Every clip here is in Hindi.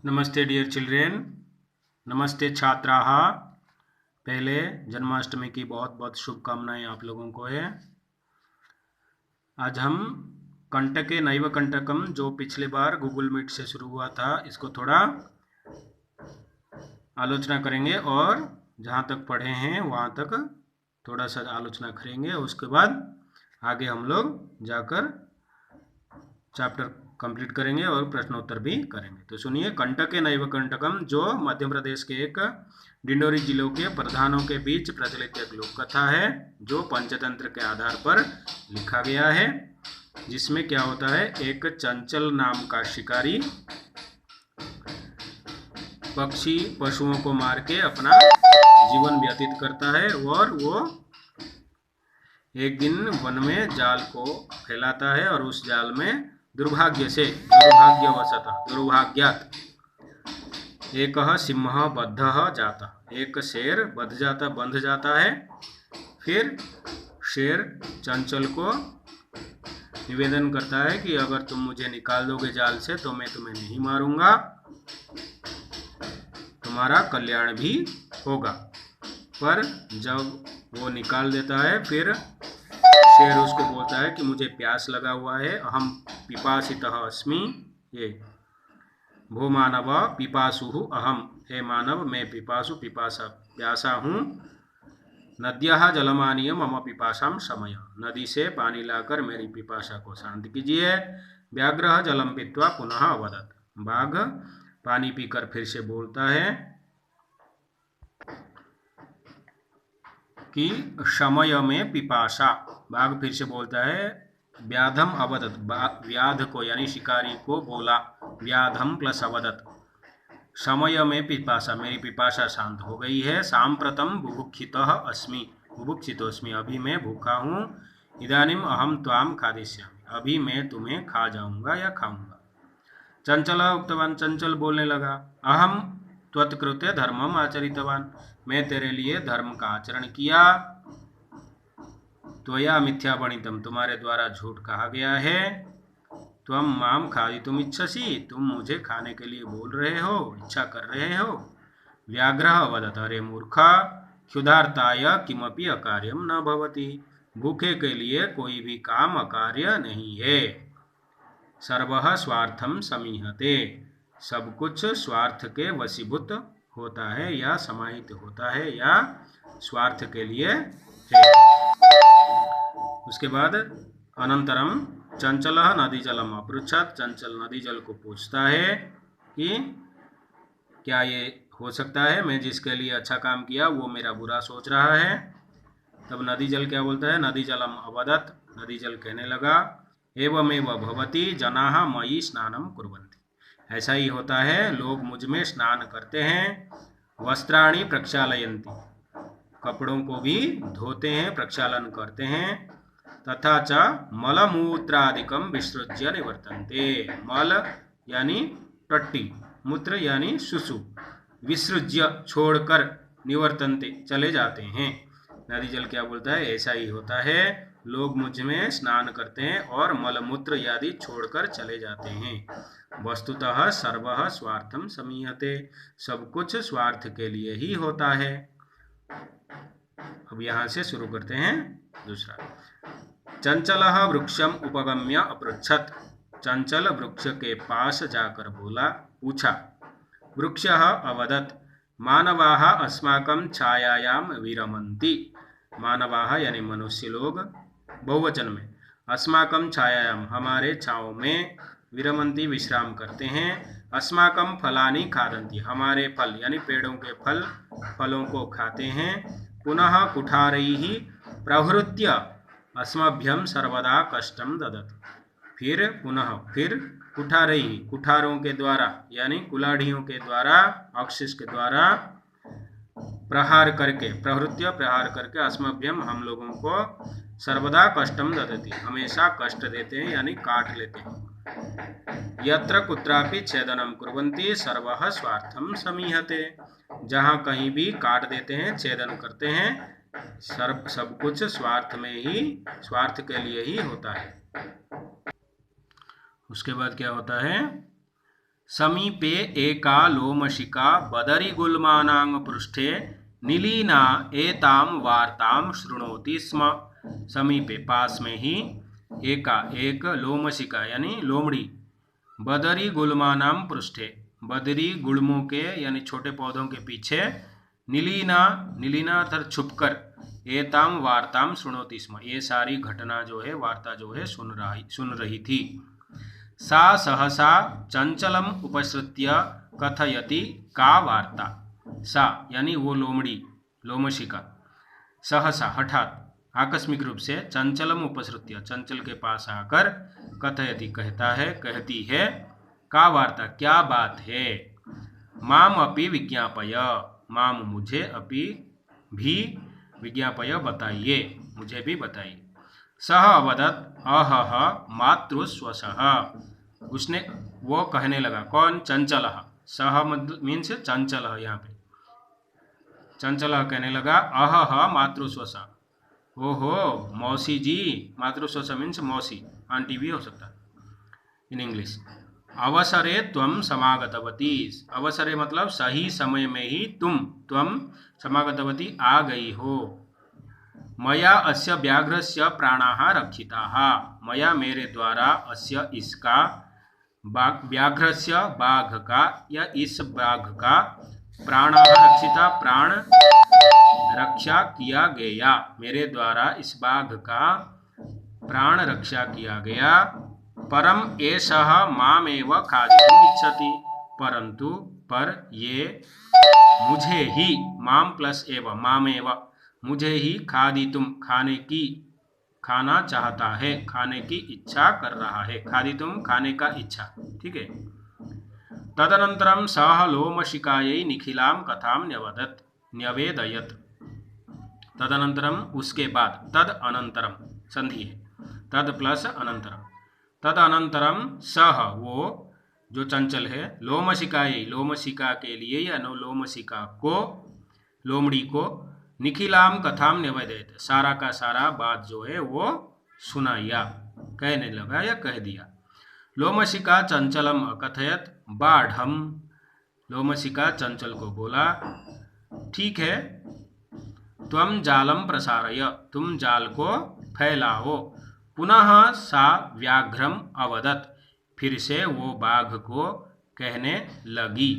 नमस्ते डियर चिल्ड्रेन, नमस्ते छात्राः। पहले जन्माष्टमी की बहुत बहुत शुभकामनाएं आप लोगों को है। आज हम कंटके नैव कंटकम जो पिछले बार गूगल मीट से शुरू हुआ था, इसको थोड़ा आलोचना करेंगे और जहाँ तक पढ़े हैं वहाँ तक थोड़ा सा आलोचना करेंगे। उसके बाद आगे हम लोग जाकर चैप्टर कंप्लीट करेंगे और प्रश्नोत्तर भी करेंगे। तो सुनिए, कंटके नैव कंटकम जो मध्य प्रदेश के एक डिंडोरी जिलों के प्रधानों के बीच प्रचलित एक लोक कथा है, जो पंचतंत्र के आधार पर लिखा गया है। जिसमें क्या होता है, एक चंचल नाम का शिकारी पक्षी पशुओं को मार के अपना जीवन व्यतीत करता है और वो एक दिन वन में जाल को फैलाता है और उस जाल में दुर्भाग्यात एक सिंह बद्ध जाता, एक शेर बंध जाता है। फिर शेर चंचल को निवेदन करता है कि अगर तुम मुझे निकाल दोगे जाल से तो मैं तुम्हें नहीं मारूंगा, तुम्हारा कल्याण भी होगा। पर जब वो निकाल देता है, फिर शेर उसको बोलता है कि मुझे प्यास लगा हुआ है, अहम पिपासितः अस्मि, ये भो मानव पिपासुहु अहम, हे मानव मैं प्यासा हूँ। नद्यः जलमानीय मम पिपासाम शमय, नदी से पानी लाकर मेरी पिपासा को शांत कीजिए। व्याघ्रः जलम पीत्वा पुनः अवदत्, बाघ पानी पीकर फिर से बोलता है कि शमय में पिपासा। बाघ फिर से बोलता है, व्याधम अवदत, व्याध को यानी शिकारी को बोला, व्याधम प्लस अवदत, समय में पिपासा, मेरी पिपासा शांत हो गई है। सांप्रतम बुभुक्षितः अस्मि, बुभुक्षितोस्मि, अभी मैं भूखा हूँ। इदानीम अहम त्वाम खादिष्यामि, अभी मैं तुम्हें खा जाऊंगा या खाऊंगा। चंचल उक्तवान, चंचल बोलने लगा, अहम त्वत्कृते धर्मम आचरितवान, मैं तेरे लिए धर्म का आचरण किया। त्वया मिथ्या बणितम, तुम्हारे द्वारा झूठ कहा गया है। त्वम माम खादितुम इच्छसि, तुम मुझे खाने के लिए बोल रहे हो, इच्छा कर रहे हो। व्याघ्रः वदत, अरे मूर्ख, क्षुधार्ताय किमपि अकार्यम न भवति, भूखे के लिए कोई भी काम अकार्य नहीं है। सर्वः स्वार्थम समीहते, सब कुछ स्वार्थ के वशीभूत होता है या समाहित होता है या स्वार्थ के लिए है। उसके बाद अनंतरम चंचलः नदी जलम अपृच्छत, चंचल नदी जल को पूछता है कि क्या ये हो सकता है, मैं जिसके लिए अच्छा काम किया वो मेरा बुरा सोच रहा है। तब नदी जल क्या बोलता है, नदी जलम अवदत्, नदी जल कहने लगा, एवमेव भवति जनाः मयि स्नानं कुर्वन्ति, ऐसा ही होता है, लोग मुझ में स्नान करते हैं। वस्त्राणि प्रक्षालयन्ति, कपड़ों को भी धोते हैं, प्रक्षालन करते हैं। तथा च मलमूत्रादिकम विसृज्य निवर्तन्ते, मल यानी टट्टी, मूत्र यानी सुसु, विसृज्य छोड़कर, निवर्तन्ते चले जाते हैं। नदी जल क्या बोलता है, ऐसा ही होता है, लोग मुझ में स्नान करते हैं और मलमूत्र आदि छोड़कर चले जाते हैं। वस्तुतः सर्वः स्वार्थम समीहते, सब कुछ स्वार्थ के लिए ही होता है। अब यहाँ से शुरू करते हैं दूसरा। चंचलः वृक्षम उपगम्य अपृच्छत, चंचल वृक्ष के पास जाकर बोला, पूछा। वृक्षः अवदत्, मानवाः अस्माकं छायायाम विरमन्ति, मानवाः यानी मनुष्य लोग, बहुवचन में, अस्माकं छायायाम हमारे छाँव में, विरमन्ति विश्राम करते हैं। अस्माकं फलानि खादन्ति, हमारे फल यानी पेड़ों के फलों को खाते हैं। पुनः कुठारैः प्रहृत्य अस्मभ्यं सर्वदा कष्टम ददति, फिर कुठारैः, कुठारों के द्वारा यानी कुलाढ़ियों के द्वारा, अक्षिस के द्वारा, प्रहार करके, प्रहृत्य प्रहार करके, अस्मभ्यम हम लोगों को, सर्वदा कष्टम ददति हमेशा कष्ट देते हैं यानी काट लेते हैं। यत्र कुत्रापि छेदनम कुर्वन्ति सर्वः स्वार्थम समीहते, जहाँ कहीं भी काट देते हैं, छेदन करते हैं, सब कुछ स्वार्थ में ही, स्वार्थ के लिए ही होता है। उसके बाद क्या होता है, समीपे एका लोमशिका बदरीगुल्मानां पृष्ठे निलीना एतां वार्तां शृणोति स्म। समीपे पास में ही एक लोमशिका यानी लोमड़ी बदरी गुल्मानां पृष्ठे बदरी गुल्मों के यानी छोटे पौधों के पीछे निलीना अर्थात छुपकर एताम वार्ताम सुनोति स्म ये सारी घटना जो है वार्ता जो है सुन रही थी। सा सहसा चंचलम उपसृत्य कथयति का वार्ता। सा यानी वो लोमड़ी लोमशिका सहसा हठात आकस्मिक रूप से चंचलम उपसृत्य चंचल के पास आकर कथयति कहती है का वार्ता क्या बात है। माम अपि विज्ञापय माम मुझे अपि भी विज्ञापय बताइए मुझे भी बताइए। सह अवदत् अहह मातृस्वसः उसने वो कहने लगा कौन चंचलः सह मीन्स चंचलः यहाँ पे चंचलः कहने लगा अहह मातृस्वसः ओहो मौसी जी मातृस्वसः मीन्स मौसी आंटी भी हो सकता है इन इंग्लिश। अवसरे त्वं समागतवती अवसरे मतलब सही समय में ही तुम समागतवती आ गई हो। मया अस्य व्याघ्रस्य प्राणाः रक्षिताः मया मेरे द्वारा अस्य इसका व्याघ्रस्य बाघ का या इस बाघ का प्राणाः रक्षिता प्राण रक्षा किया गया मेरे द्वारा इस बाघ का प्राण रक्षा किया गया। परम एषः मामेव खादितुम् इच्छति परंतु पर ये मुझे ही माम प्लस एव मामेव मुझे ही खादितुम खाना चाहता है खाने की इच्छा कर रहा है खादितुम खाने का इच्छा ठीक है। तदनन्तरं सः लोमशिकायै निखिलां कथां न्यवेदयत् तदनन्तरम उसके बाद तद अनंतरम संधि है तद प्लस अनंतरम तद अनंतरम सह वो जो चंचल है लोमशिका के लिए या लोमशिका को लोमड़ी को निखिलाम कथाम निवेदित सारा का सारा बात जो है वो सुनाया कहने लगा या कह दिया। लोमशिका चंचलम अकथयत बाढ़म लोमशिका चंचल को बोला ठीक है त्वं जालम प्रसारय तुम जाल को फैलाओ। पुनः सा व्याघ्रम अवदत् फिर से वो बाघ को कहने लगी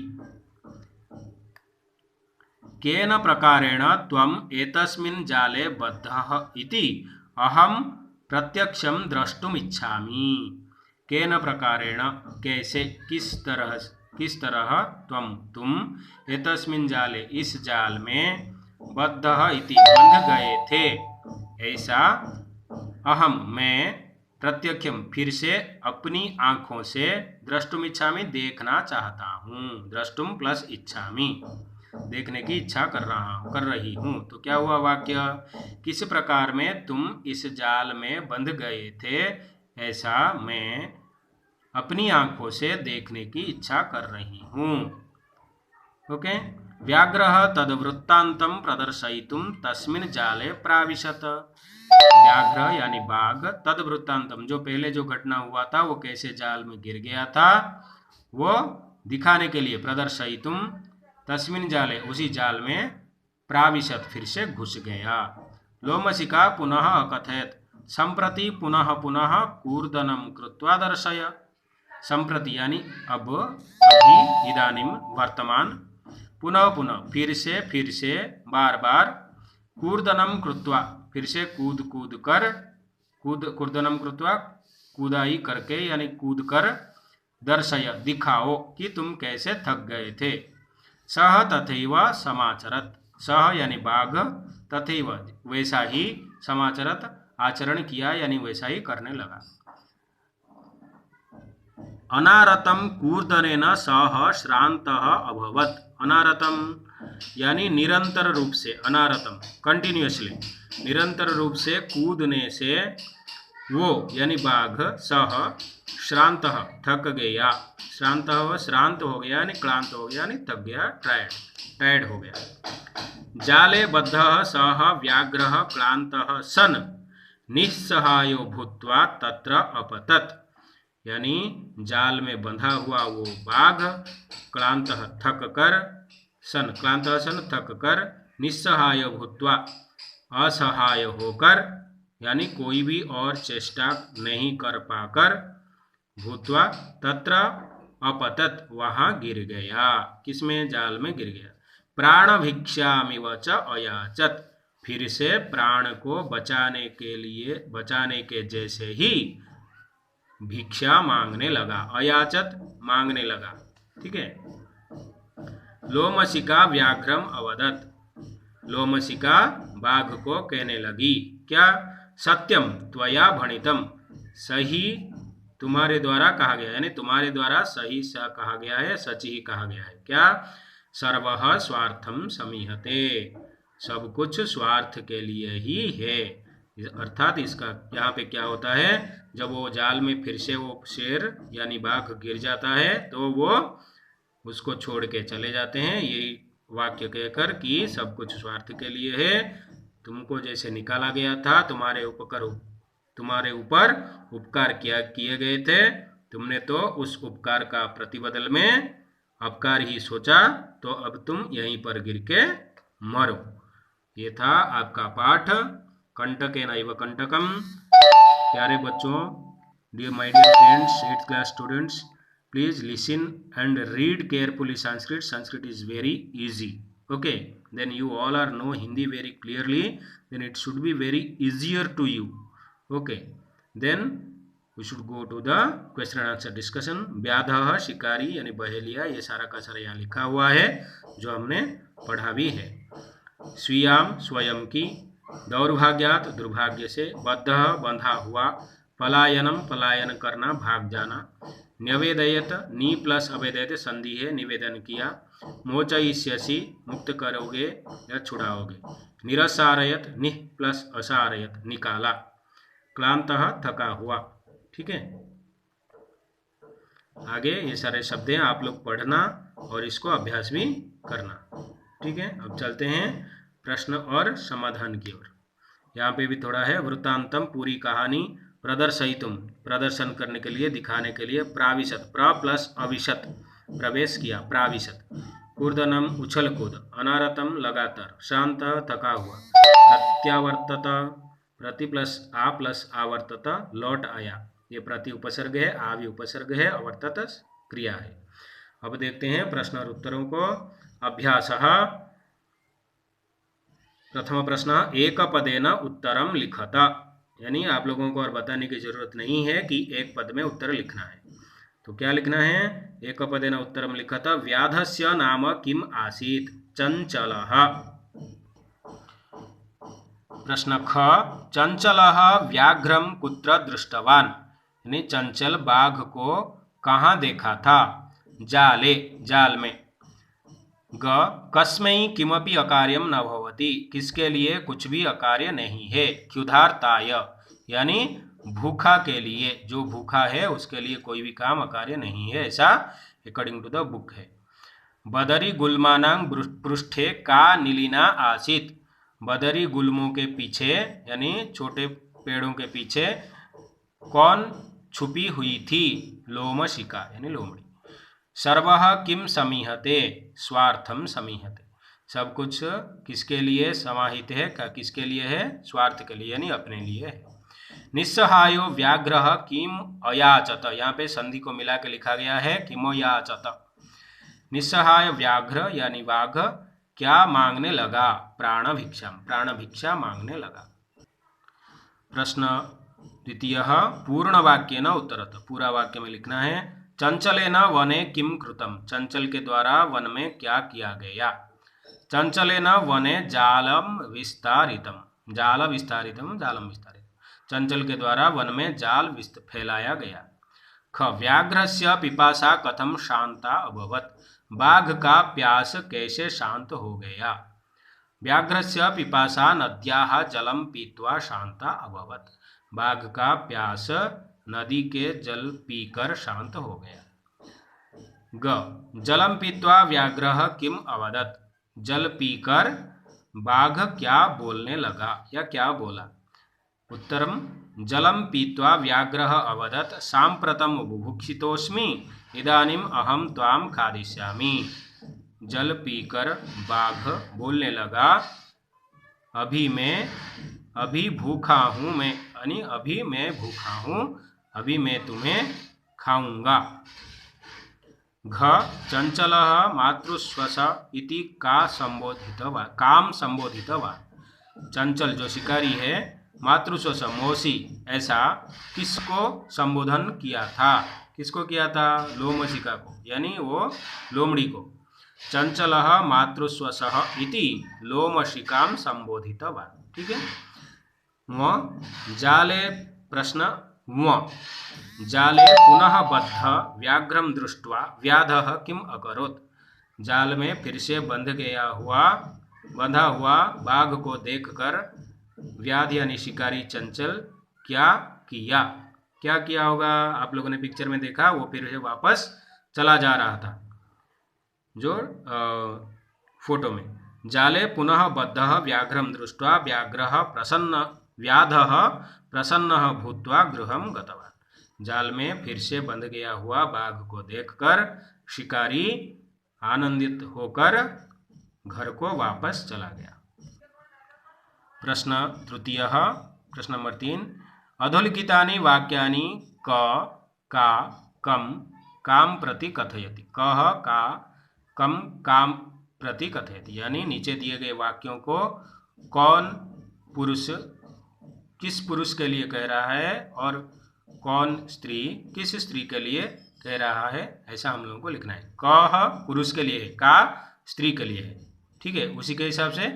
केन प्रकारेण त्वम् एतस्मिन् जाले बद्धः इति अहम प्रत्यक्षं द्रष्टुम इच्छामि। केन प्रकारेण कैसे किस तरह तुम एतस्मिन् जाले इस जाल में बद्धः इति बंध गए थे ऐसा अहम मैं प्रत्यक्षम फिर से अपनी आंखों से द्रष्टुम इच्छामि देखना चाहता हूँ द्रष्टुम प्लस इच्छामि देखने की इच्छा कर रही हूँ। तो क्या हुआ वाक्य किस प्रकार में तुम इस जाल में बंध गए थे ऐसा मैं अपनी आंखों से देखने की इच्छा कर रही हूँ। ओके व्याघ्रः तद्वृत्तान्तं प्रदर्शयितुं तस्मिन् जाले प्राविशत व्याघ्र यानी बाघ तद्वृत्तान्तम जो पहले जो घटना हुआ था वो कैसे जाल में गिर गया था वो दिखाने के लिए प्रदर्शयितुं तस्मिन् जाले उसी जाल में प्राविशत फिर से घुस गया। लोमशिका पुनः अकथयत संप्रति पुनः कूर्दनं कृत्वा दर्शय संप्रति यानी अब अभी इदानीं वर्तमान पुनः फिर से बार कूर्दनं कृत्वा फिर से कूर्दनं कृत्वा कूदाई करके यानी कूद कर दर्शय दिखाओ कि तुम कैसे थक गए थे। सह तथैव समाचरत सह यानी बाघ तथैव वैसा ही समाचरत आचरण किया यानी वैसा ही करने लगा। अनारतम कूर्दनेन सह श्रान्तः अभवत् अनारतम यानी निरंतर रूप से अनारतम कंटिन्यूअसली निरंतर रूप से कूदने से वो यानी बाघ सह श्रांत थक गया श्रांत हो गया यानी क्लांत हो गया यानी थक गया टायर्ड हो गया। जाले बद्धः सह व्याघ्रः क्लान्तः सन निस्सहायो भूत्वा तत्र अपतत् यानी जाल में बंधा हुआ वो बाघ क्लांतः थक कर थक कर निस्सहाय भूत्वा असहाय होकर यानी कोई भी और चेष्टा नहीं कर पाकर भूत्वा तत्र अपतत वहां गिर गया। किसमें? जाल में गिर गया। प्राण भिक्षामिव च अयाचत, फिर से प्राण को बचाने के जैसे ही भिक्षा मांगने लगा। अयाचत मांगने लगा। ठीक है। लोमशिका व्याघ्रम अवदत, लोमशिका बाघ को कहने लगी क्या? सत्यम त्वया भणितम, सही तुम्हारे द्वारा कहा गया, यानी तुम्हारे द्वारा सही सा कहा गया है, सच ही कहा गया है। क्या? सर्वः स्वार्थम समीहते, सब कुछ स्वार्थ के लिए ही है। अर्थात इसका यहाँ पे क्या होता है, जब वो जाल में फिर से वो शेर यानी बाघ गिर जाता है तो वो उसको छोड़ के चले जाते हैं, यही वाक्य कहकर कि सब कुछ स्वार्थ के लिए है। तुमको जैसे निकाला गया था, तुम्हारे ऊपर उपकार किए गए थे, तुमने तो उस उपकार का प्रतिबदल में अपकार ही सोचा, तो अब तुम यहीं पर गिर के मरो। ये था आपका पाठ कंटकेन इव कंटकम। प्यारे बच्चों, dear my dear friends, 8th class students, please listen and read carefully Sanskrit. Sanskrit is very easy. Okay, then you all are know Hindi very clearly, then it should be very easier to you. Okay, then we should go to the question and answer discussion. व्याधः शिकारी यानी बहेलिया, ये सारा का सारा यहाँ लिखा हुआ है जो हमने पढ़ा भी है। स्वीयाम स्वयं की, दौर्भाग्यात दुर्भाग्य से, बद्धः बंधा हुआ, पलायनम पलायन करना भाग जाना, न्यवेदयत नी प्लस अवेदयत संधि है निवेदन किया, मोचयिष्यसि मुक्त करोगे या छुड़ाओगे, निरसारयत निह प्लस असारयत निकाला, क्लांतः थका हुआ। ठीक है, आगे ये सारे शब्द हैं, आप लोग पढ़ना और इसको अभ्यास भी करना। ठीक है, अब चलते हैं प्रश्न और समाधान की ओर। यहाँ पे भी थोड़ा है, वृत्तांतम पूरी कहानी, प्रदर्शयितुम प्रदर्शन करने के लिए, दिखाने के लिए, प्राविशत प्र प्लस अविशत प्रवेश किया, प्राविशत, कूर्दनम उछल कूद, अनारतम लगातार, शांत थका हुआ, प्रत्यावर्तत प्रति प्लस आवर्तत लौट आया, ये प्रति उपसर्ग है, आवि उपसर्ग है, अवर्तत क्रिया है। अब देखते हैं प्रश्न और उत्तरों को। अभ्यासः, प्रथम प्रश्न, एक पदेन उत्तरम लिखत, यानी आप लोगों को और बताने की जरूरत नहीं है कि एक पद में उत्तर लिखना है। तो क्या लिखना है? एक पदेन उत्तरम लिखत, व्याधस्य नाम किम आसीत्, चंचलः। प्रश्न ख, चंचलः व्याघ्रम कुत्र दृष्टवान, यानी चंचल बाघ को कहाँ देखा था? जाले, जाल में। ग, कस्मै किमपि अकार्यम न भवति, किसके लिए कुछ भी अकार्य नहीं है, क्षुधार्ताय, यानी भूखा के लिए, जो भूखा है उसके लिए कोई भी काम अकार्य नहीं है, ऐसा अकॉर्डिंग टू द बुक है। बदरी गुल्मानां पृष्ठे का नीलिना आसीत, बदरी गुल्मों के पीछे यानी छोटे पेड़ों के पीछे कौन छुपी हुई थी? लोमशिका यानी लोमड़ी। सर्वः किम समीहते, स्वार्थम समीहते, सब कुछ किसके लिए समाहित है, किसके लिए है? स्वार्थ के लिए, यानी अपने लिए है। निस्सहायो व्याघ्रः किम अयाचत, यहाँ पे संधि को मिला के लिखा गया है किमयाचत। निस्सहाय व्याघ्र यानी बाघ क्या मांगने लगा? प्राण भिक्षा, प्राण भिक्षा मांगने लगा। प्रश्न द्वितीय, पूर्ण वाक्य न उत्तरत, पूरा वाक्य में लिखना है। चंचलेन वने किम कृतम, चंचल के द्वारा वन में क्या किया गया? चंचलेन वने जालम विस्तारितम, जाल विस्तारितम, जालम विस्तारितम, चंचल के द्वारा वन में जाल फैलाया गया। ख, व्याघ्रस्य पिपासा कथम शांता अभवत, बाघ का प्यास कैसे शांत हो गया? व्याघ्रस्य पिपासा नद्याः जलम पीत्वा शांता अभवत, बाघ का प्यास नदी के जल पीकर शांत हो गया। ग, जलम पीत्वा व्याघ्रः किम अवदत, जल पीकर बाघ क्या बोलने लगा या क्या बोला? उत्तरम जलम पीत्वा व्याघ्रः अवदत् साम्प्रतं बुभुक्षितोऽस्मि इदानीम अहम त्वाम खादिष्यामि। जल पीकर बाघ बोलने लगा, अभी भूखा हूँ मैं, यानी अभी मैं भूखा हूँ, अभी मैं तुम्हें खाऊंगा। घ चंचलः मातृश्वस इति काम संबोधितवान्। चंचल जो शिकारी है, मातृश्वस मौसी, ऐसा किसको संबोधन किया था? किसको किया था? लोमशिका को, यानी वो लोमड़ी को। चंचलः मातृश्वसः इति लोमशिकां संबोधितवान्। ठीक है। जाले प्रश्न जाले पुनः बद्ध व्याघ्रम दृष्ट्वा व्याधः किम अकरोत्। जाल में फिर से बंधा हुआ बाघ को देखकर व्याध यानी शिकारी चंचल क्या किया होगा? आप लोगों ने पिक्चर में देखा, वो फिर से वापस चला जा रहा था जो फोटो में। जाले पुनः बद्धः व्याघ्रम दृष्ट्वा व्याधः प्रसन्नः भूत्वा गृहं गतवान्। जाल में फिर से बंध गया हुआ बाघ को देखकर शिकारी आनंदित होकर घर को वापस चला गया। प्रश्न तृतीय, प्रश्न नंबर 3, अधोलिखितानि वाक्यानि क का कम काम प्रति कथयति। कह का कम काम प्रति कथयति, यानी नीचे दिए गए वाक्यों को कौन पुरुष किस पुरुष के लिए कह रहा है और कौन स्त्री किस स्त्री के लिए कह रहा है, ऐसा हम लोगों को लिखना है। कह पुरुष के लिए है, का स्त्री के लिए है। ठीक है। उसी के हिसाब से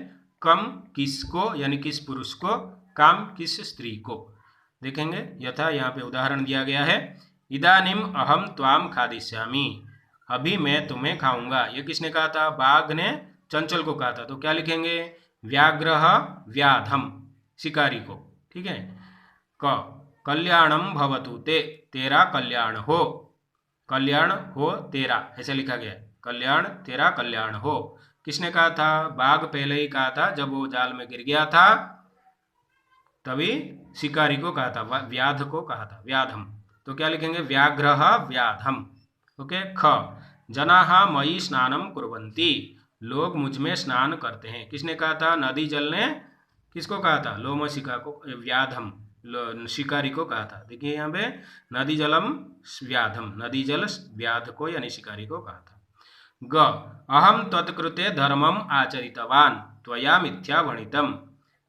कम किसको, यानी किस पुरुष को, काम किस स्त्री को। देखेंगे यथा यहाँ पे उदाहरण दिया गया है, इदानीम अहम त्वाम खादिष्यामि, अभी मैं तुम्हें खाऊंगा। ये किसने कहा था? बाघ ने चंचल को कहा था। तो क्या लिखेंगे? व्याघ्रः व्याधम, शिकारी को। ठीक है। क कल्याणम भवतु ते, तेरा कल्याण हो, कल्याण हो तेरा, ऐसे लिखा गया। कल्याण, तेरा कल्याण हो। किसने कहा था? बाघ पहले ही कहा था, जब वो जाल में गिर गया था तभी शिकारी को कहा था, व्याध को कहा था, व्याधम। तो क्या लिखेंगे? व्याघ्रः व्याधम। ओके। ख जनाः मयि स्नानम कुर्वन्ति, लोग मुझ में स्नान करते हैं। किसने कहा था? नदी जल ने किसको कहा था? लोमशिका को, व्याधम शिकारी को कहा था। देखिए यहाँ पे नदी जलम व्याधम, नदी जल व्याध को यानी शिकारी को कहा था। ग अहम त्वत्कृते धर्मम आचरितवान त्वया मिथ्या वणितम,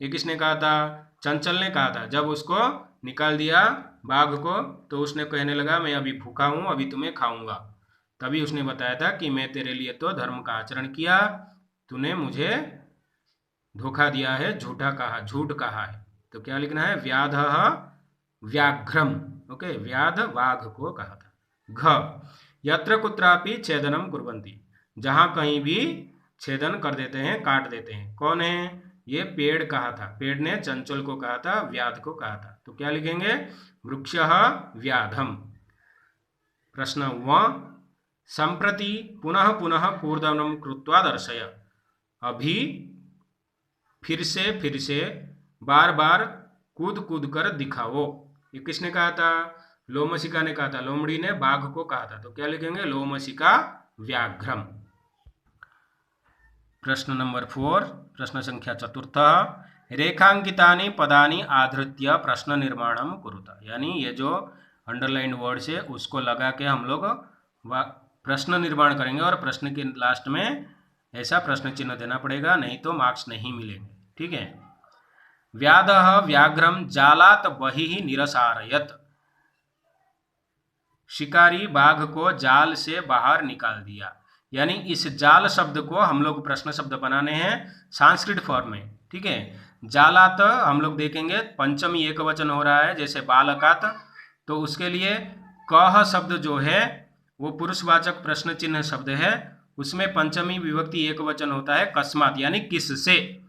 ये किसने कहा था? चंचल ने कहा था। जब उसको निकाल दिया बाघ को तो उसने कहने लगा, मैं अभी भूखा हूँ, अभी तुम्हें खाऊंगा। तभी उसने बताया था कि मैं तेरे लिए तो धर्म का आचरण किया, तूने मुझे धोखा दिया है, झूठ कहा है। तो क्या लिखना है? व्याधः व्याघ्रम। ओके। व्याध बाघ को कहा था। घ यत्र कुत्रापि छेदनम कुर्वन्ति, जहां कहीं भी छेदन कर देते हैं, काट देते हैं। कौन है? ये पेड़ कहा था। पेड़ ने चंचल को कहा था, व्याध को कहा था। तो क्या लिखेंगे? वृक्षः व्याधम। प्रश्न 1, संप्रति पुनः पुनः कूर्दनं कृत्वा दर्शय, अभी फिर से बार बार कूद कर दिखाओ। ये किसने कहा था? लोमशिका ने कहा था। लोमड़ी ने बाघ को कहा था। तो क्या लिखेंगे? लोमशिका व्याघ्रम। प्रश्न नंबर 4, प्रश्न संख्या 4, रेखांकितानि पदानि आधृत्य प्रश्न निर्माणम कुरुत, यानी ये जो अंडरलाइन वर्ड्स है उसको लगा के हम लोग प्रश्न निर्माण करेंगे और प्रश्न के लास्ट में ऐसा प्रश्न चिन्ह देना पड़ेगा, नहीं तो मार्क्स नहीं मिलेंगे। ठीक है। व्याधः व्याघ्रम जालात बहिः निरसारयत, शिकारी बाघ को जाल से बाहर निकाल दिया। यानी इस जाल शब्द को हम लोग प्रश्न शब्द बनाने हैं संस्कृत फॉर्म में। ठीक है। जालात हम लोग देखेंगे पंचमी एक वचन हो रहा है, जैसे बालकात, तो उसके लिए कह शब्द जो है वो पुरुषवाचक प्रश्न चिन्ह शब्द है, उसमें पंचमी विभक्ति एक वचन होता है कस्मात, यानी किससे।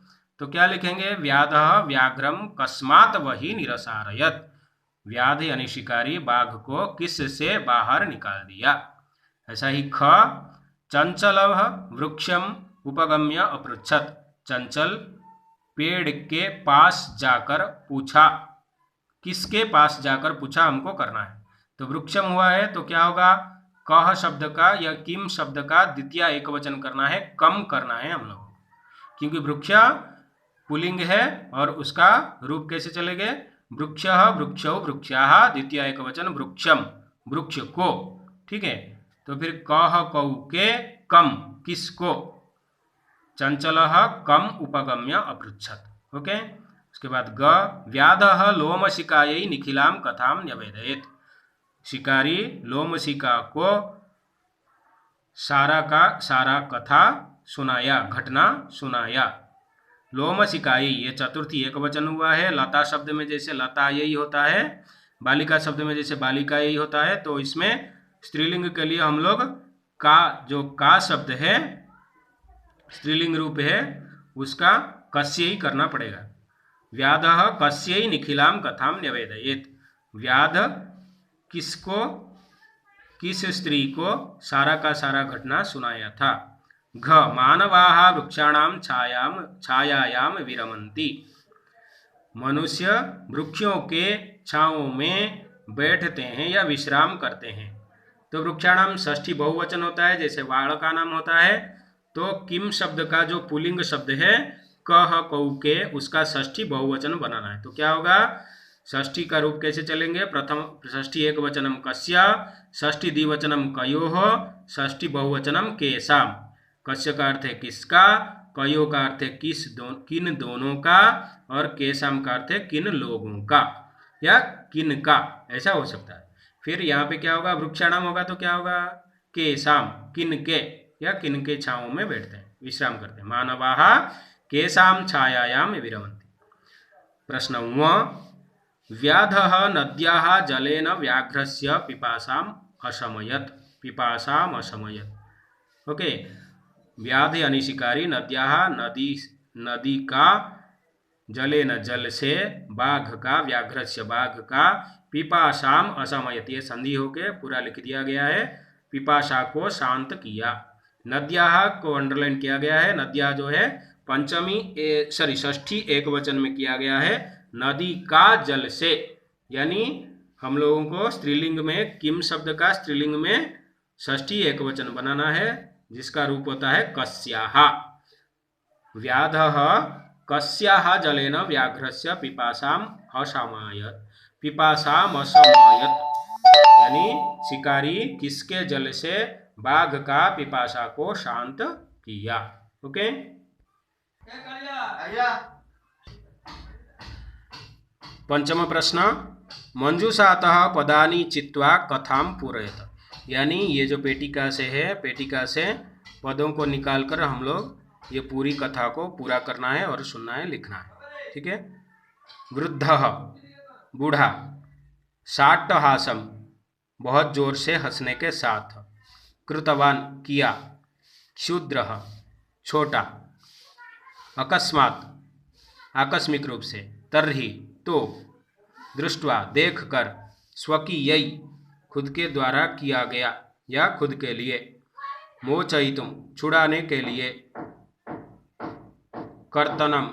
तो क्या लिखेंगे? व्याधः व्याघ्रम कस्मात वही निरसारयत, व्याध यानी शिकारी बाघ को किस से बाहर निकाल दिया। ऐसा ही ख चंचलः वृक्षम उपगम्य अपृच्छत, चंचल पेड़ के पास जाकर पूछा। किसके पास जाकर पूछा हमको करना है। तो वृक्षम हुआ है तो क्या होगा, कह शब्द का या किम शब्द का द्वितीय एकवचन करना है, कम करना है हम लोग, क्योंकि वृक्ष पुल्लिंग है और उसका रूप कैसे चलेंगे, वृक्ष वृक्षौ वृक्षाः, द्वितीय एकवचन वृक्षम, वृक्ष को, ठीक है। तो फिर कह कौ के कम, किसको, चंचलः कम उपगम्य अपृच्छत, ओके। उसके बाद ग व्याधः लोमशिकायै निखिलां कथां न्यवेदयेत्, शिकारी लोमशिका को सारा का सारा कथा सुनाया, घटना सुनाया। लोमशिकाई ये चतुर्थी एकवचन हुआ है, लता शब्द में जैसे लता यही होता है, बालिका शब्द में जैसे बालिका यही होता है, तो इसमें स्त्रीलिंग के लिए हम लोग का जो का शब्द है स्त्रीलिंग रूप है उसका कस्य ही करना पड़ेगा। व्याधः कस्यै निखिलां कथां न्यवेदयेत्, व्याध किसको, किस स्त्री को सारा का सारा घटना सुनाया था। घ मानवाः वृक्षाणां छायायां विरमन्ति, मनुष्य वृक्षों के छांव में बैठते हैं या विश्राम करते हैं। तो वृक्षाणाम षष्ठी बहुवचन होता है, जैसे वाड़ का नाम होता है, तो किम शब्द का जो पुल्लिंग शब्द है कह कौ के, उसका षष्ठी बहुवचन बनाना है। तो क्या होगा, षष्ठी का रूप कैसे चलेंगे, प्रथम षष्ठी एकवचनम कस्य, षष्ठी द्विवचनम कयोः, षष्ठी बहुवचनम केशाम। कस्य का अर्थ है किसका, कयो का अर्थ है किन दोनों का, और केशाम का अर्थ है किन लोगों का या किन का, ऐसा हो सकता है। फिर यहाँ पे क्या होगा, वृक्षाणाम होगा तो क्या होगा, केशाम, किन के या किन के छांव में बैठते हैं, विश्राम करते हैं। मानवाः केशाम छायायां विरमन्ति। प्रश्न व्याधः नद्याः जलेन व्याघ्रस्य पिपासाम् अशमयत्, पिपासाम् अशमयत्, ओके। व्याध यानी शिकारी, नद्याः नदी का, जलेन जल से, बाघ का, व्याघ्रस्य बाघ का, पिपासाम अशमयत्, ये संधि होके पूरा लिख दिया गया है, पिपासा को शांत किया। नद्याः को अंडरलाइन किया गया है, नद्या जो है पंचमी षष्ठी एकवचन में किया गया है, नदी का जल से, यानी हम लोगों को स्त्रीलिंग में किम शब्द का स्त्रीलिंग में षष्ठी एकवचन बनाना है, जिसका रूप होता है कस्याः। व्याधः कस्याः जलेन व्याघ्रस्य पिपासाम् अशमयत्, पिपासाम् अशमयत्, यानी शिकारी किसके जल से बाघ का पिपासा को शांत किया, ओके। पंचम प्रश्न मंजूषातः पदानि चित्वा कथां पूरयत, यानी ये जो पेटिका से है, पेटिका से पदों को निकालकर हम लोग ये पूरी कथा को पूरा करना है और सुनना है, लिखना है, ठीक है। वृद्धः बूढ़ा, साट्टहासम बहुत जोर से हंसने के साथ, कृतवान किया, क्षुद्रः छोटा, अकस्मात् आकस्मिक रूप से, तर्हि तो, दृष्ट्वा देखकर, स्वकीयै खुद के द्वारा किया गया या खुद के लिए, मोचयितुम छुड़ाने के लिए, कर्तनम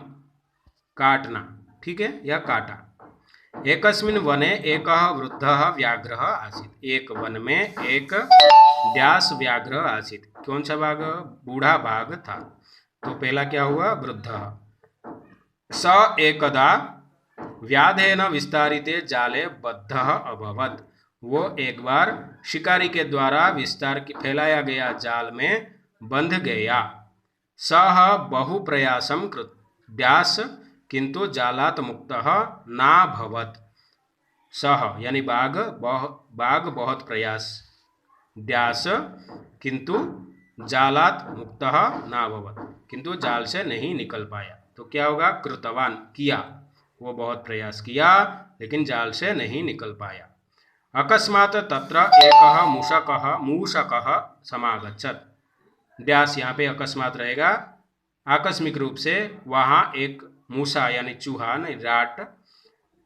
काटना, ठीक है, या काटा। एकस्मिन् वने एकः वृद्धः व्याघ्रः आसीत्, एक वन में एक व्यास व्याघ्र आसीत्, कौन सा बाघ, बूढ़ा बाघ था। तो पहला क्या हुआ, वृद्धः। स एकदा व्याधेन विस्तारिते जाले बद्धः अभवत्, वो एक बार शिकारी के द्वारा विस्तार फैलाया गया जाल में बंध गया। सह बहु प्रयासं कृत व्यास किंतु जालात मुक्तः नाभवत्, सह यानी बाघ बहुत प्रयास, व्यास किंतु जालात मुक्तः नाभवत्, किंतु जाल से नहीं निकल पाया। तो क्या होगा, कृतवान किया, वो बहुत प्रयास किया लेकिन जाल से नहीं निकल पाया। अकस्मात् तत्र एकः मूषकः समागच्छत्, व्यास यहाँ पे अकस्मात रहेगा, आकस्मिक रूप से वहाँ एक मूसा यानी चूहा राट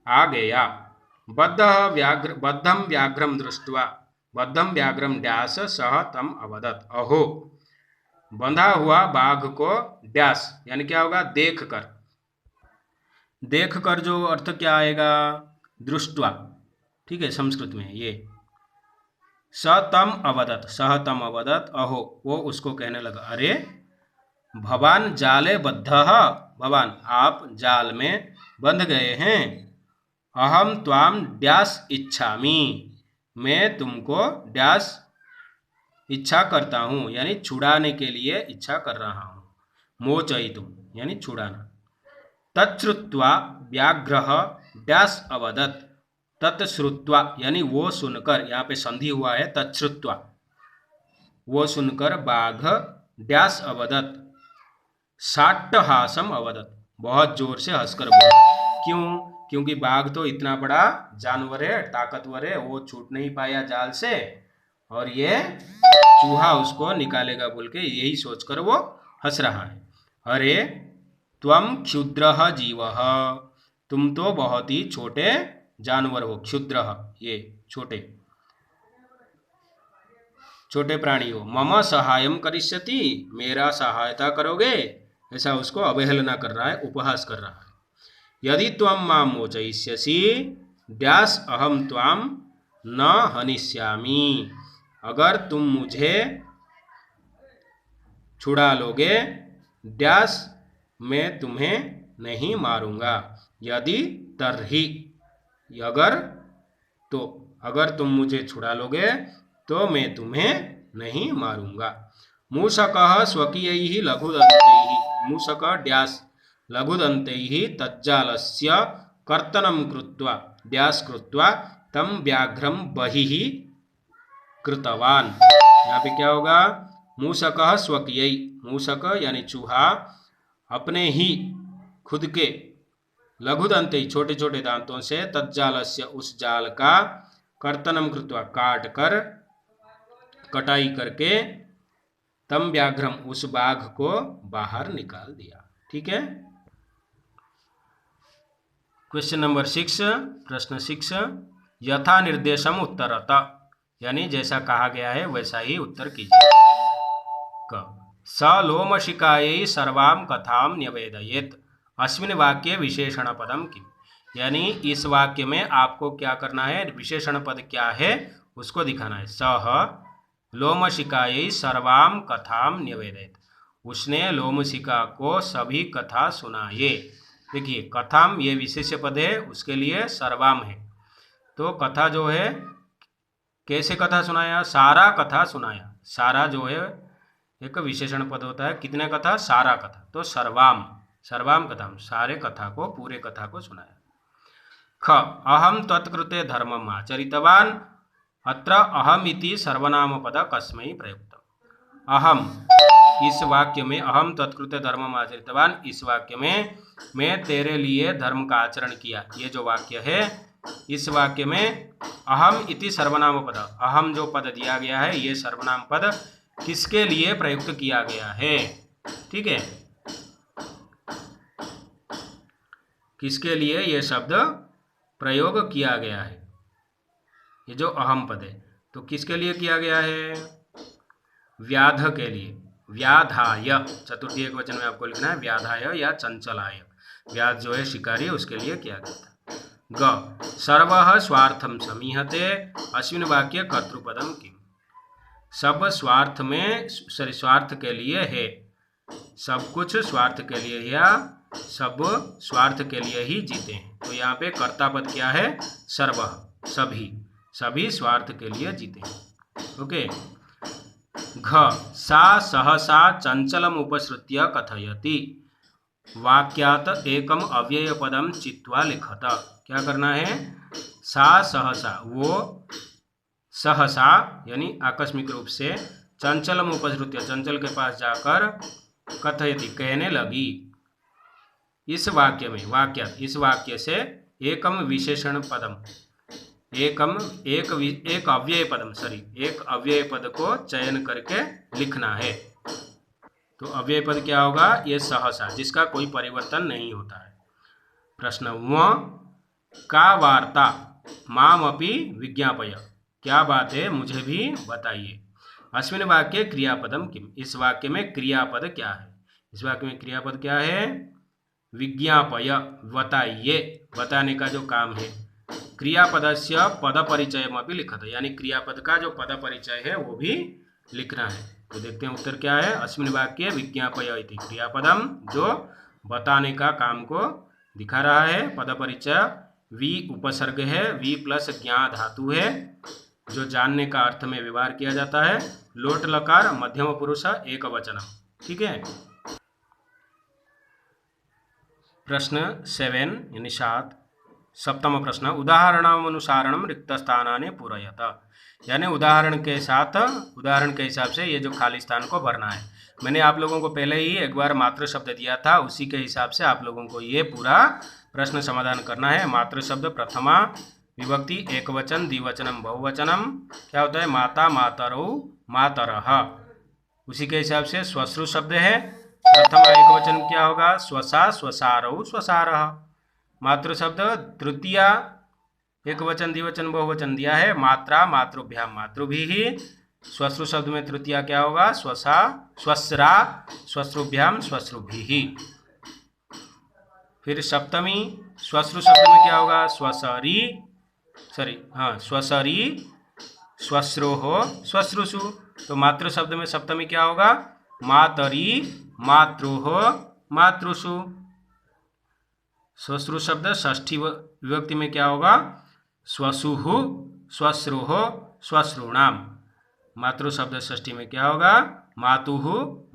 आ गया। बद्धं व्याघ्रम दृष्ट्वा, बद्धं व्याघ्रम डैश सह तम अवदत्, अहो बंधा हुआ बाघ को डैश यानी क्या होगा, देख कर जो अर्थ क्या आएगा, दृष्ट्वा, ठीक है, संस्कृत में ये। स तम अवदत, सह तम अवदत अहो, वो उसको कहने लगा, अरे भवान जाले बद्धः, भवान आप जाल में बंध गए हैं। अहम त्वाम डैश इच्छामि, मैं तुमको डैश इच्छा करता हूँ, यानी छुड़ाने के लिए इच्छा कर रहा हूँ। मोचयितुम यानी छुड़ाना। तच्छ्रुत्वा व्याघ्रः डैश अवदत्, तत्श्रुत्वा यानी वो सुनकर, यहाँ पे संधि हुआ है तच्छ्रुत्वा, वो सुनकर बाघ डैश अवदत् साट्टहासम अवदत्, बहुत जोर से हंसकर बोला। क्यों? क्योंकि बाघ तो इतना बड़ा जानवर है, ताकतवर है, वो छूट नहीं पाया जाल से, और ये चूहा उसको निकालेगा बोल के यही सोचकर वो हंस रहा है। अरे त्वम क्षुद्रः जीवः, तुम तो बहुत ही छोटे जानवर हो। क्षुद्रः ये छोटे छोटे प्राणी हो। मम सहायम करिष्यति, मेरा सहायता करोगे, ऐसा उसको अवहेलना कर रहा है, उपहास कर रहा है। यदि त्वं मां मोचयिष्यसि डैश अहम त्वाम न हनिष्यामि, अगर तुम मुझे छुड़ा लोगे डैश मैं तुम्हें नहीं मारूंगा। यदि तरही, अगर तो, अगर तुम मुझे छुड़ा लोगे तो मैं तुम्हें नहीं मारूंगा। मूषकः स्वकीयैः लघुदन्तैः, मूषक डैश लघुदन्तैः तज्जालस्य कर्तनं कृत्वा डैश कृत्वा तं व्याघ्रं बहिः कृतवान। यहाँ पे क्या होगा? मूषकः स्वकीयै, मूषक यानी चूहा अपने ही खुद के लघुदंत छोटे छोटे दांतों से तज्जालस्य उस जाल का कर्तनम कृत्वा काट कर, कटाई करके, तम व्याघ्रम उस बाघ को बाहर निकाल दिया। ठीक है। क्वेश्चन नंबर 6, प्रश्न 6, यथा निर्देशम उत्तरत, यानी जैसा कहा गया है वैसा ही उत्तर कीजिए। क स लोमशिकायै सर्वां कथां न्यवेदयेत्, अस्मिन् वाक्ये विशेषण पदम किम, यानी इस वाक्य में आपको क्या करना है, विशेषण पद क्या है उसको दिखाना है। सह लोमशिकायै सर्वां कथां न्यवेदयेत्, उसने लोमशिका को सभी कथा सुनाए। देखिए कथाम ये विशेष्य पद है, उसके लिए सर्वाम है, तो कथा जो है कैसे कथा सुनाया, सारा कथा सुनाया। सारा जो है एक विशेषण पद होता है, कितने कथा, सारा कथा, तो सर्वाम, सर्वाम कथाम, सारे कथा को, पूरे कथा को सुनाया। ख अहम तत्कृते धर्मम आचरितवान, अत्र अहम इति सर्वनाम पद कस्मै प्रयुक्त। अहम इस वाक्य में, अहम तत्कृते धर्मम आचरितवान, इस वाक्य में मैं तेरे लिए धर्म का आचरण किया, ये जो वाक्य है, इस वाक्य में अहम इति सर्वनाम पद, अहम जो पद दिया गया है ये सर्वनाम पद किसके लिए प्रयुक्त किया गया है। ठीक है, किसके लिए ये शब्द प्रयोग किया गया है, ये जो अहम पद है, तो किसके लिए किया गया है, व्याध के लिए, व्याधाय, चतुर्थी एक वचन में आपको लिखना है व्याधाय या चंचलाय, व्याध जो है शिकारी, उसके लिए किया गया था। ग सर्वः स्वार्थम समीहते, अस्मिन् वाक्ये कर्तृपदम किम, सब स्वार्थ में, स्वार्थ के लिए है, सब कुछ स्वार्थ के लिए, या सब स्वार्थ के लिए ही जीते हैं, तो यहाँ पे कर्ता पद क्या है, सर्व, सभी, सभी स्वार्थ के लिए जीते हैं। ओके। घ सा सहसा चंचलम उपसृत्य कथयति, वाक्यात एकम अव्यय पदम चित्वा लिखत, क्या करना है, सा सहसा, वो सहसा यानी आकस्मिक रूप से, चंचलम उपसृत्य, चंचल के पास जाकर, कथयति कहने लगी, इस वाक्य में, वाक्य इस वाक्य से, एकम विशेषण पदम, एकम एक अव्यय पदम, एक अव्यय पद को चयन करके लिखना है। तो अव्यय पद क्या होगा, ये सहसा, जिसका कोई परिवर्तन नहीं होता है। प्रश्न व का वार्ता मामपि विज्ञापय, क्या बात है मुझे भी बताइए। अस्मिन् वाक्ये क्रियापदम किम, इस वाक्य में क्रियापद क्या है, इस वाक्य में क्रियापद क्या है, विज्ञापय, बताइए, बताने का जो काम है, क्रियापदस्य पद परिचयमपि लिखत, यानी क्रियापद का जो पद परिचय है वो भी लिखना है। तो देखते हैं उत्तर क्या है। अस्मिन् वाक्ये विज्ञापय इति क्रियापदम, जो बताने का काम को दिखा रहा है। पद परिचय वी उपसर्ग है, वी प्लस ज्ञा धातु है जो जानने का अर्थ में व्यवहार किया जाता है। लोट लकार मध्यम पुरुष एक वचनम। ठीक है। प्रश्न 7 यानी 7, सप्तम प्रश्न, उदाहरणानुसारणम रिक्तस्थानानि पूरयत, यानी उदाहरण के साथ, उदाहरण के हिसाब से ये जो खाली स्थान को भरना है। मैंने आप लोगों को पहले ही एक बार मातृ शब्द दिया था, उसी के हिसाब से आप लोगों को ये पूरा प्रश्न समाधान करना है। मातृ शब्द प्रथमा विभक्ति एक वचन, द्विवचनम बहुवचनम क्या होता है, माता मातरौ मातरः। उसी के हिसाब से स्वश्रु शब्द है, प्रथमा एक वचन क्या होगा, स्वसा स्वसारौ स्वसारः। मातृ शब्द तृतीया एक वचन द्विवचन बहुवचन दिया है, मात्रा मातृभ्याम मातृभिः। स्वश्रु शब्द में तृतीया क्या होगा, स्वसा स्वस्रा स्वश्रुभ्याम स्वश्रुभिः। फिर सप्तमी स्वश्रु शब्द में क्या होगा, स्वसरी स्वसरी स्वश्रोः स्वश्रुषु। तो मातृ शब्द में सप्तमी क्या होगा, मातरी मातृः मातृषु। स्वश्रु शब्द षष्ठी विभक्ति में क्या होगा, स्वसुः स्वश्रुः स्वश्रुणाम। मातृ शब्द षष्ठी में क्या होगा, मातुः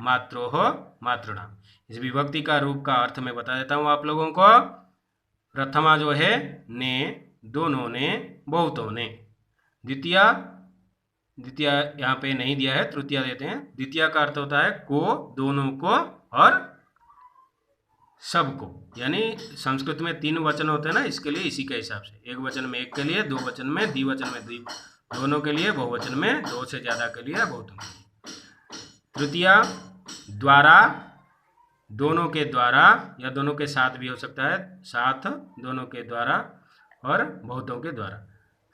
मात्रोः मातृणाम। इस विभक्ति का रूप का अर्थ मैं बता देता हूँ आप लोगों को। प्रथमा जो है ने, दोनों ने, बहुतों ने। द्वितीया यहाँ पे नहीं दिया है, तृतीया देते हैं। द्वितीया का अर्थ होता है को, दोनों को और सबको, यानी संस्कृत में 3 वचन होते हैं ना, इसके लिए इसी के हिसाब से। एक वचन में एक के लिए, 2 वचन में, द्विवचन में दोनों के लिए, बहुवचन में 2 से ज़्यादा के लिए, बहुतों के लिए। तृतीया द्वारा, दोनों के द्वारा या दोनों के साथ भी हो सकता है, साथ, दोनों के द्वारा और बहुतों के द्वारा।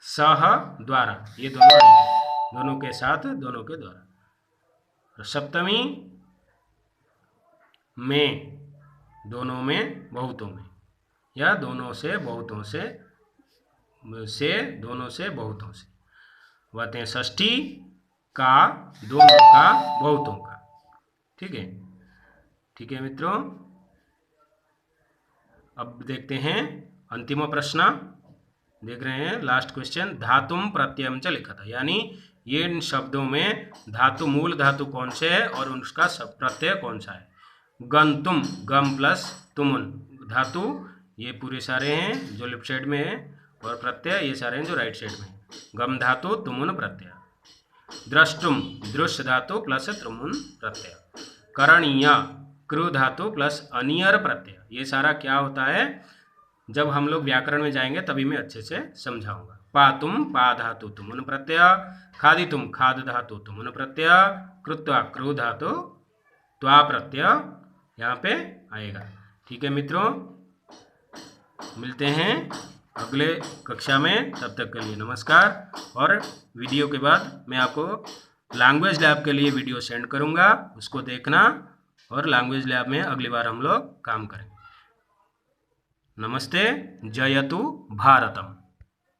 सह द्वारा, ये दोनों के साथ, दोनों के द्वारा। सप्तमी में, दोनों में बहुतों में, या दोनों से बहुतों से दोनों से बहुतों से। बातें षष्ठी का, दोनों का, बहुतों का। ठीक है मित्रों। अब देखते हैं अंतिम प्रश्न, देख रहे हैं लास्ट क्वेश्चन। धातुम प्रत्ययम च लिखा था, यानी ये इन शब्दों में धातु, मूल धातु कौन से है और उसका सब प्रत्यय कौन सा है। गंतुम, गम प्लस तुमुन धातु, ये पूरे सारे हैं जो लेफ्ट साइड में है, और प्रत्यय ये सारे हैं जो राइट साइड में है। गम धातु, तुमुन प्रत्यय। द्रष्टुम, दृश्य धातु प्लस तुमुन प्रत्यय। करणीय, कृ धातु प्लस अनियर प्रत्यय। ये सारा क्या होता है, जब हम लोग व्याकरण में जाएंगे तभी मैं अच्छे से समझाऊंगा। पातुम, पा धातु तुमुन प्रत्यय। खादितुम, खाद धातु तुमुन प्रत्यय। कृत्वा, कृ धातु त्वा प्रत्यय यहाँ पे आएगा। ठीक है मित्रों, मिलते हैं अगले कक्षा में, तब तक के लिए नमस्कार। और वीडियो के बाद मैं आपको लैंग्वेज लैब के लिए वीडियो सेंड करूँगा, उसको देखना, और लैंग्वेज लैब में अगली बार हम लोग काम करेंगे। नमस्ते, जयतु भारतम।